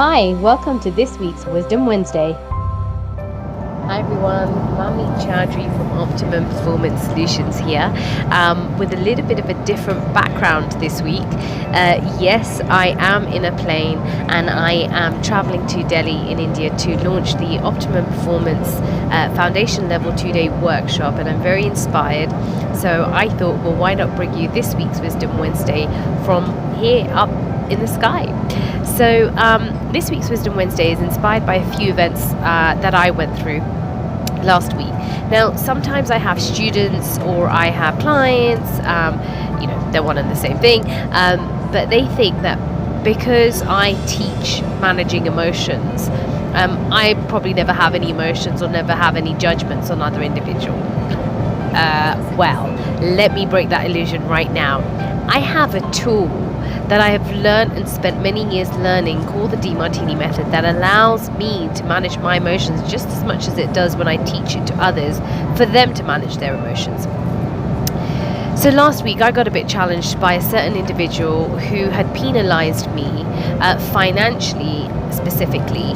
Hi, welcome to this week's Wisdom Wednesday. Hi everyone, Manmeet Chowdhry from Optimum Performance Solutions here, with a little bit of a different background this week. Yes, I am in a plane and I am traveling to Delhi in India to launch the Optimum Performance Foundation Level 2-day workshop, and I'm very inspired. So I thought, well, why not bring you this week's Wisdom Wednesday from here up in the sky. So this week's Wisdom Wednesday is inspired by a few events that I went through last week. Now, sometimes I have students or I have clients, they're one and the same thing, but they think that because I teach managing emotions, I probably never have any emotions or never have any judgments on other individuals. Well, let me break that illusion right now. I have a tool that I have learned and spent many years learning called the Demartini Method that allows me to manage my emotions just as much as it does when I teach it to others for them to manage their emotions. So last week I got a bit challenged by a certain individual who had penalized me financially, specifically,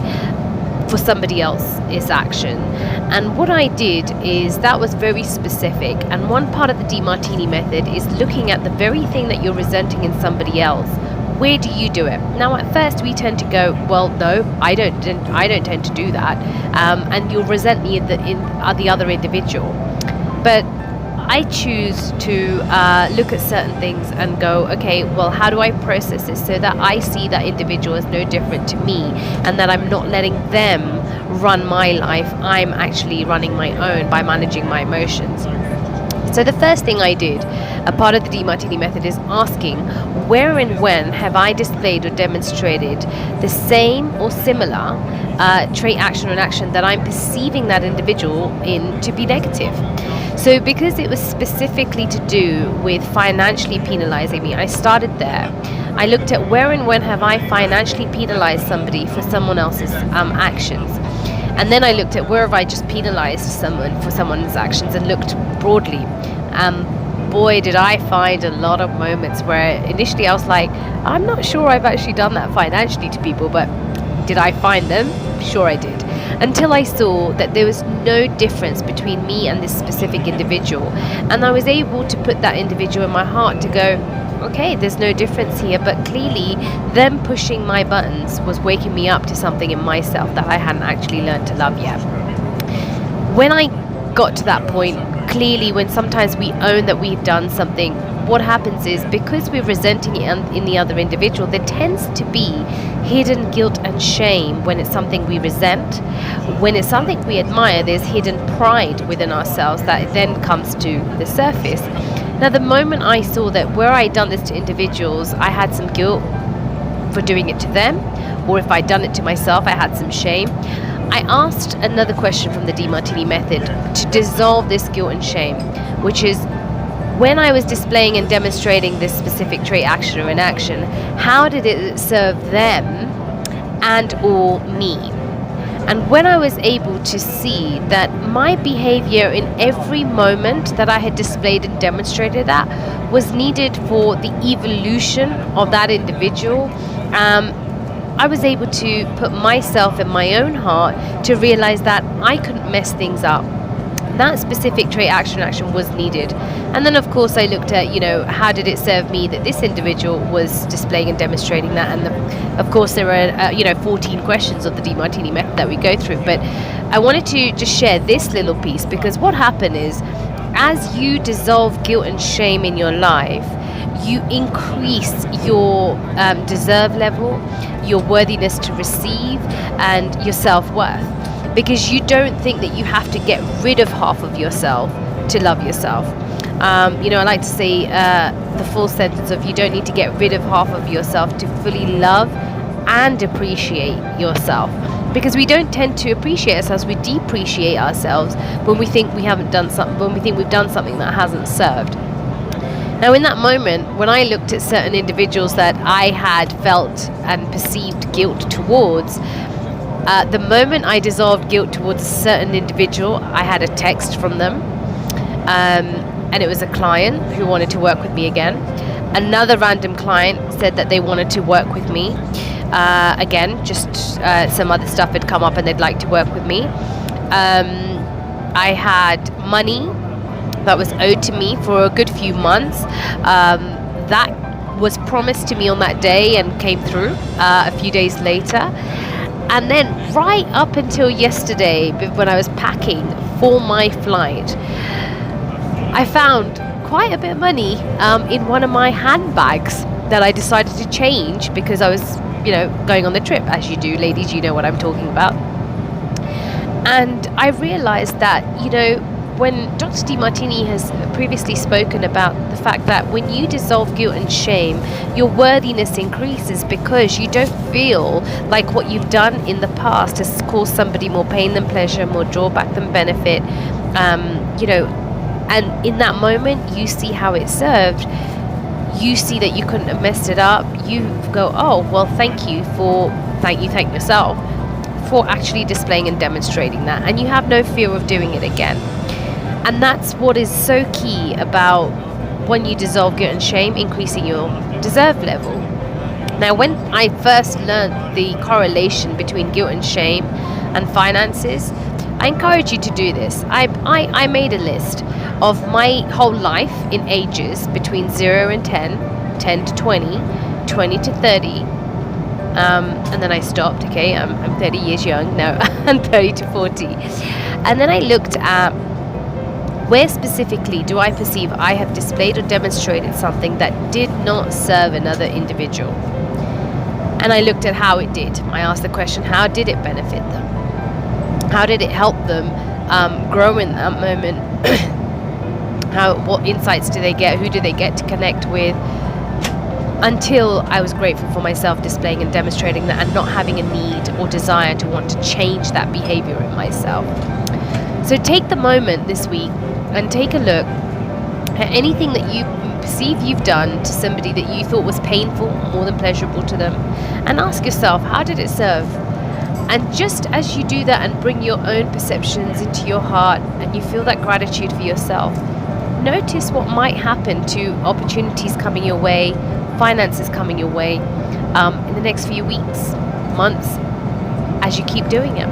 for somebody else's action. And what I did is that was very specific, and one part of the Demartini Method is looking at the very thing that you're resenting in somebody else. Where do you do it? Now, at first we tend to go, well, no, I don't tend to do that, and you'll resent the other individual. But I choose to look at certain things and go, okay, well, how do I process this so that I see that individual as no different to me, and that I'm not letting them run my life, I'm actually running my own by managing my emotions. So the first thing I did, a part of the Demartini Method, is asking where and when have I displayed or demonstrated the same or similar trait, action, or action that I'm perceiving that individual in to be negative. So because it was specifically to do with financially penalizing me, I started there. I looked at where and when have I financially penalized somebody for someone else's actions. And then I looked at where have I just penalized someone for someone's actions, and looked broadly. Boy, did I find a lot of moments where initially I was like, I'm not sure I've actually done that financially to people, but did I find them? Sure I did. Until I saw that there was no difference between me and this specific individual. And I was able to put that individual in my heart to go, okay, there's no difference here, but clearly them pushing my buttons was waking me up to something in myself that I hadn't actually learned to love yet. When I got to that point, clearly when sometimes we own that we've done something, what happens is, because we're resenting it in the other individual, there tends to be hidden guilt and shame when it's something we resent. When it's something we admire, there's hidden pride within ourselves that then comes to the surface. Now, the moment I saw that where I'd done this to individuals, I had some guilt for doing it to them, or if I'd done it to myself, I had some shame, I asked another question from the Demartini Method to dissolve this guilt and shame, which is, when I was displaying and demonstrating this specific trait, action, or inaction, how did it serve them and or me? And when I was able to see that my behavior in every moment that I had displayed and demonstrated that was needed for the evolution of that individual, I was able to put myself in my own heart to realize that I couldn't mess things up. That specific trait, action was needed. And then of course I looked at, how did it serve me that this individual was displaying and demonstrating that. And of course there are 14 questions of the Demartini Method that we go through, but I wanted to just share this little piece, because what happened is, as you dissolve guilt and shame in your life, you increase your deserve level, your worthiness to receive, and your self-worth. Because you don't think that you have to get rid of half of yourself to love yourself. I like to say the full sentence of, you don't need to get rid of half of yourself to fully love and appreciate yourself. Because we don't tend to appreciate ourselves, we depreciate ourselves when we think we haven't done something, when we think we've done something that hasn't served. Now, in that moment, when I looked at certain individuals that I had felt and perceived guilt towards, the moment I dissolved guilt towards a certain individual, I had a text from them, and it was a client who wanted to work with me again. Another random client said that they wanted to work with me. Again, just some other stuff had come up and they'd like to work with me. I had money that was owed to me for a good few months. That was promised to me on that day and came through a few days later. And then right up until yesterday, when I was packing for my flight, I found quite a bit of money in one of my handbags that I decided to change because I was, going on the trip, as you do, ladies, you know what I'm talking about. And I realized that, when Dr. Demartini has previously spoken about the fact that when you dissolve guilt and shame, your worthiness increases because you don't feel like what you've done in the past has caused somebody more pain than pleasure, more drawback than benefit, and in that moment you see how it served. You see that you couldn't have messed it up. You go, oh, well, thank yourself for actually displaying and demonstrating that. And you have no fear of doing it again. And that's what is so key about when you dissolve guilt and shame, increasing your deserve level. Now, when I first learned the correlation between guilt and shame and finances, I encourage you to do this. I made a list of my whole life in ages between 0 and 10, 10 to 20, 20 to 30, and then I stopped. Okay, I'm 30 years young now, and 30 to 40. And then I looked at where specifically do I perceive I have displayed or demonstrated something that did not serve another individual. And I looked at how it did. I asked the question, how did it benefit them? How did it help them grow in that moment? What insights do they get? Who do they get to connect with? Until I was grateful for myself displaying and demonstrating that and not having a need or desire to want to change that behavior in myself. So take the moment this week and take a look at anything that you perceive you've done to somebody that you thought was painful, more than pleasurable to them, and ask yourself, how did it serve? And just as you do that and bring your own perceptions into your heart and you feel that gratitude for yourself, notice what might happen to opportunities coming your way, finances coming your way in the next few weeks, months, as you keep doing it.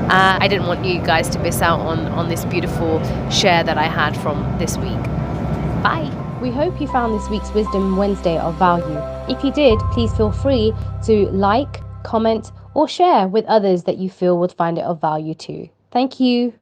I didn't want you guys to miss out on this beautiful share that I had from this week. Bye. We hope you found this week's Wisdom Wednesday of value. If you did, please feel free to like, comment, or share with others that you feel would find it of value too. Thank you.